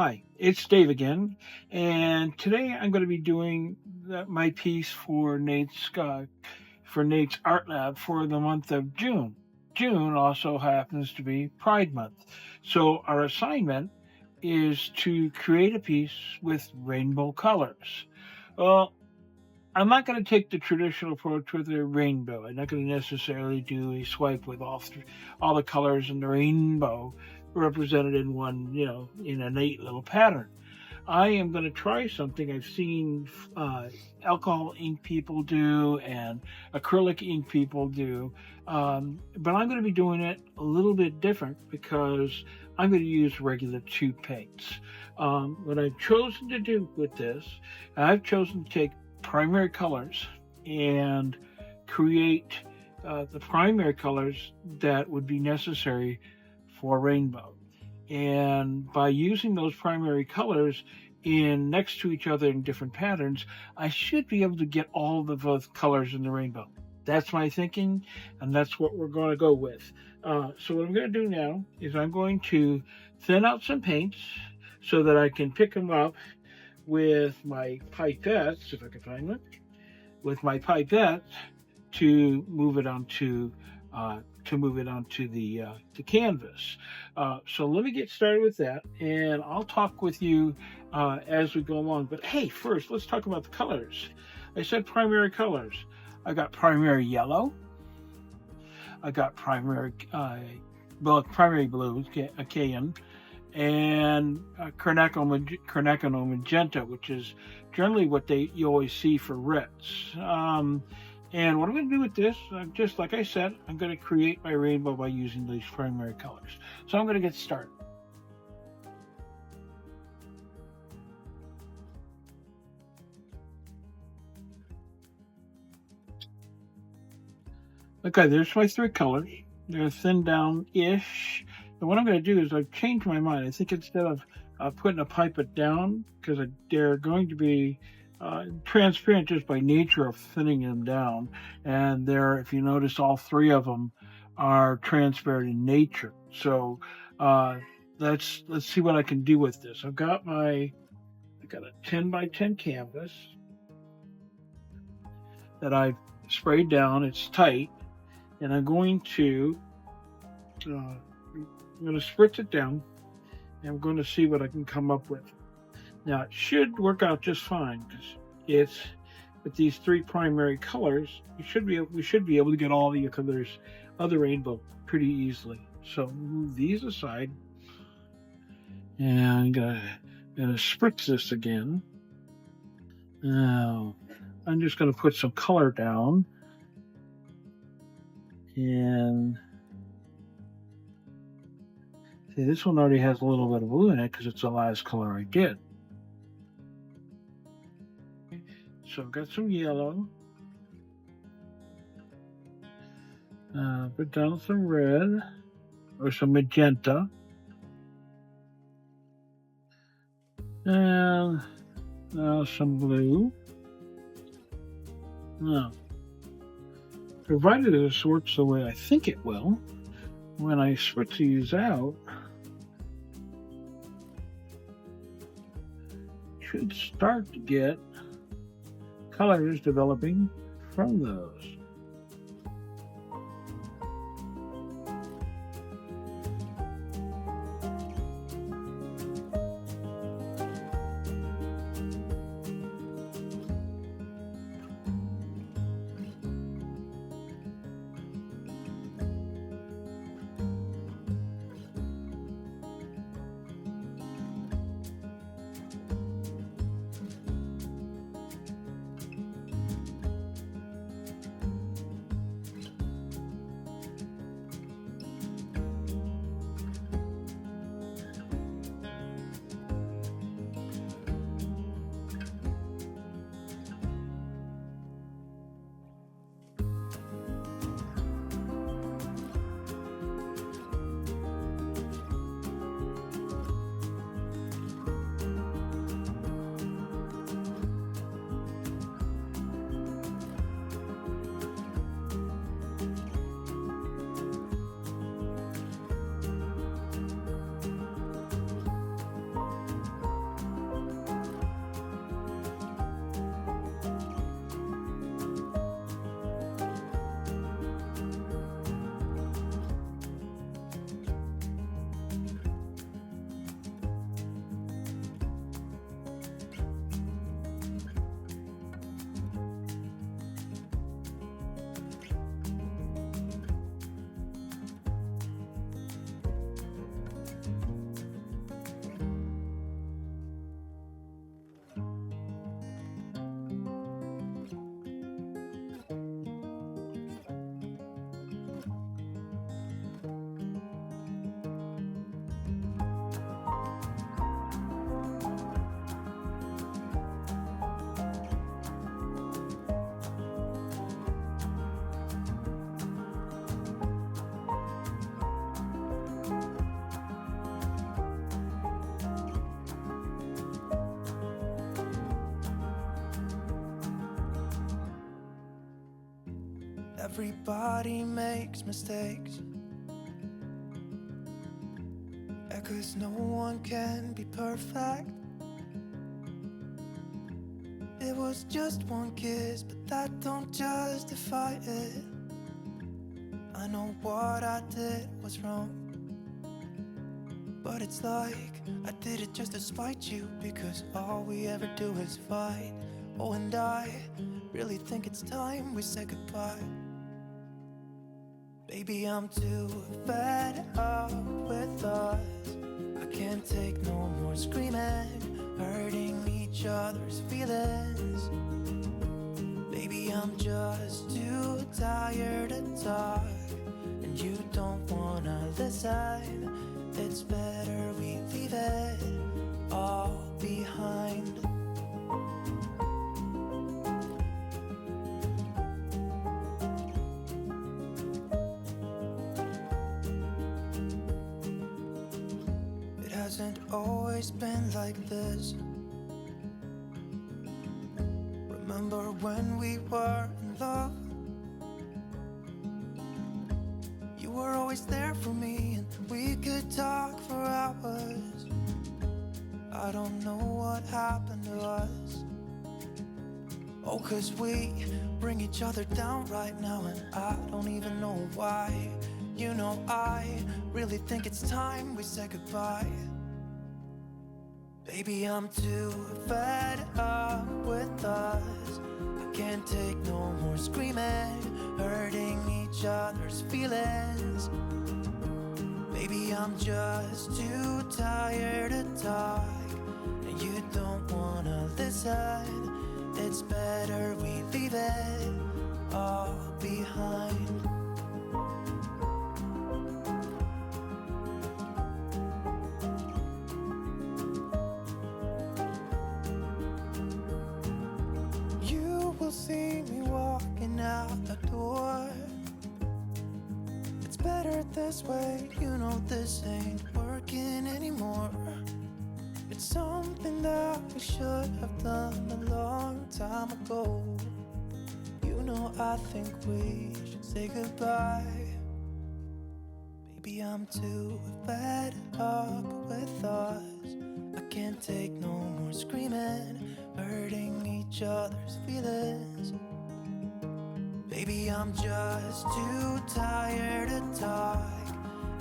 Hi, it's Dave again, and today I'm going to be doing my piece for Nate's Art Lab for the month of June. June also happens to be Pride Month, so our assignment is to create a piece with rainbow colors. Well, I'm not going to take the traditional approach with a rainbow. I'm not going to necessarily do a swipe with all the colors in the rainbow represented in one, in a neat little pattern. I am going to try something I've seen alcohol ink people do and acrylic ink people do, but I'm going to be doing it a little bit different because I'm going to use regular tube paints. What I've chosen to do with this, I've chosen to take primary colors and create the primary colors that would be necessary for rainbow. And by using those primary colors in next to each other in different patterns, I should be able to get all of the colors in the rainbow. That's my thinking, and that's what we're going to go with. So what I'm going to do now is I'm going to thin out some paints so that I can pick them up with my pipettes, if I can find one, with my pipette to move it onto the canvas. So let me get started with that, and I'll talk with you as we go along. But hey, first let's talk about the colors. I said primary colors. I got primary yellow. I got primary blue, Cyan, and Quinacridone Magenta, which is generally what you always see for reds. And what I'm going to do with this, just like I said, I'm going to create my rainbow by using these primary colors. So I'm going to get started. Okay, there's my three colors. They're thinned down-ish. And what I'm going to do is I've changed my mind. I think instead of putting a pipette down, because they're going to be transparent just by nature of thinning them down. And if you notice, all three of them are transparent in nature. So let's see what I can do with this. I got a 10 by 10 canvas that I've sprayed down. It's tight, and I'm going to spritz it down, and I'm going to see what I can come up with. Now, it should work out just fine because it's with these three primary colors. We should be able to get all the colors of the rainbow pretty easily. So move these aside, and I'm gonna spritz this again. Now, I'm just gonna put some color down, and see, this one already has a little bit of blue in it because it's the last color I did. So I've got some yellow. Put down some red or some magenta. And now some blue. Now, provided this works the way I think it will, when I spritz these out, should start to get colors developing from those. Everybody makes mistakes, 'cause no one can be perfect. It was just one kiss, but that don't justify it. I know what I did was wrong, but it's like I did it just to spite you, because all we ever do is fight. Oh, and I really think it's time we say goodbye. Baby, I'm too fed up with us. I can't take no more screaming, hurting each other's feelings. Baby, I'm just too tired to talk, and you don't wanna listen. It's better we leave it all behind. It hasn't always been like this. Remember when we were in love? You were always there for me, and we could talk for hours. I don't know what happened to us. Oh, 'cause we bring each other down right now, and I don't even know why. You know, I really think it's time we say goodbye. Baby, I'm too fed up with us. I can't take no more screaming, hurting each other's feelings. Baby, I'm just too tired to talk, and you don't wanna listen. It's better we leave it all behind. You will see me walking out the door. It's better this way, you know this ain't working anymore. It's something that we should have done a long time ago. You know, I think we should say goodbye. Baby, I'm too fed up with us. I can't take no more screaming, hurting each other's feelings. Baby, I'm just too tired to talk,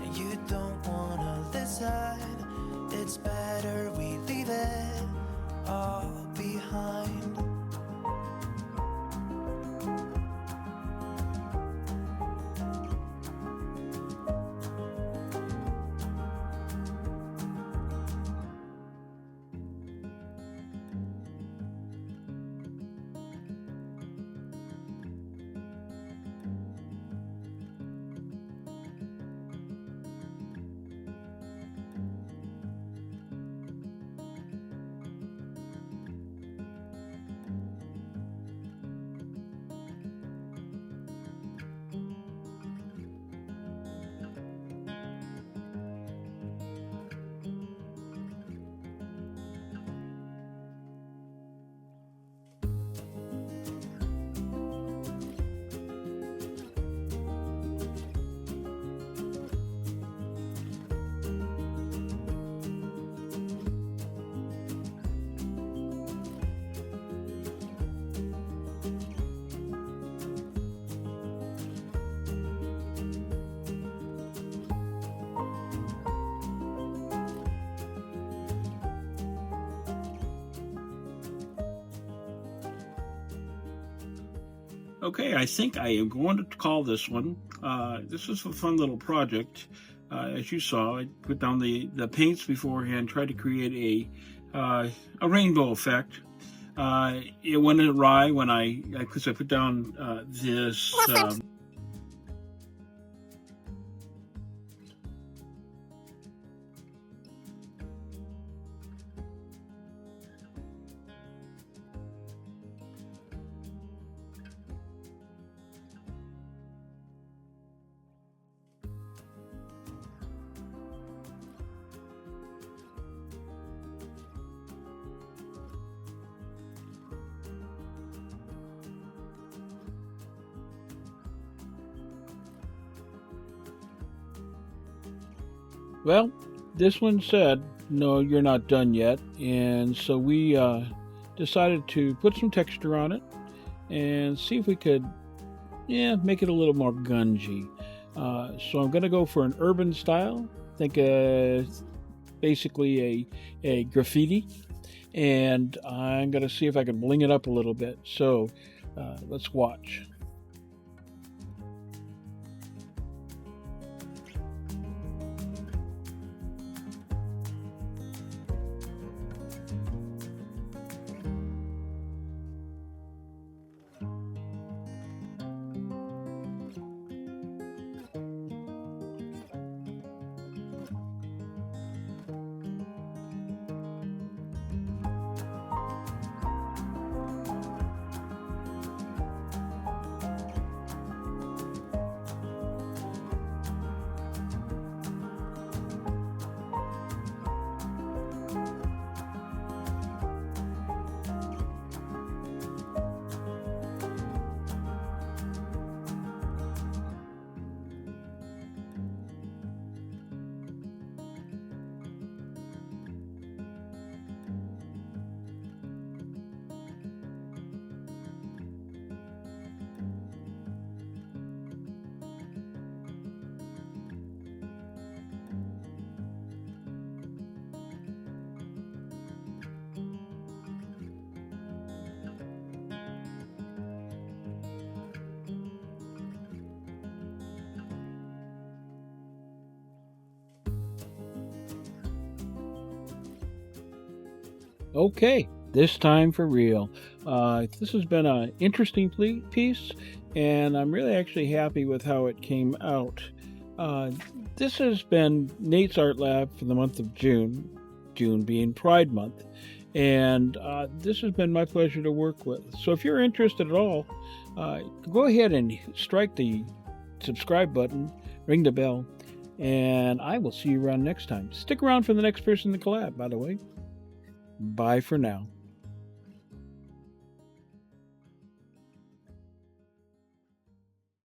and you don't wanna listen. It's better we leave it all behind. Okay, I think I am going to call this one. This is a fun little project. As you saw, I put down the paints beforehand, tried to create a rainbow effect. It went awry when because I put down this. Well, this one said, no, you're not done yet. And so we decided to put some texture on it and see if we could, make it a little more gungy. So I'm going to go for an urban style. Think basically a graffiti. And I'm going to see if I can bling it up a little bit. So let's watch. Okay, this time for real. This has been an interesting piece, and I'm really actually happy with how it came out. Uh, this has been Nate's Art Lab for the month of June, June being Pride Month, and this has been my pleasure to work with. So if you're interested at all, go ahead and strike the subscribe button, ring the bell, and I will see you around next time. Stick around for the next person to collab, by the way. Bye for now.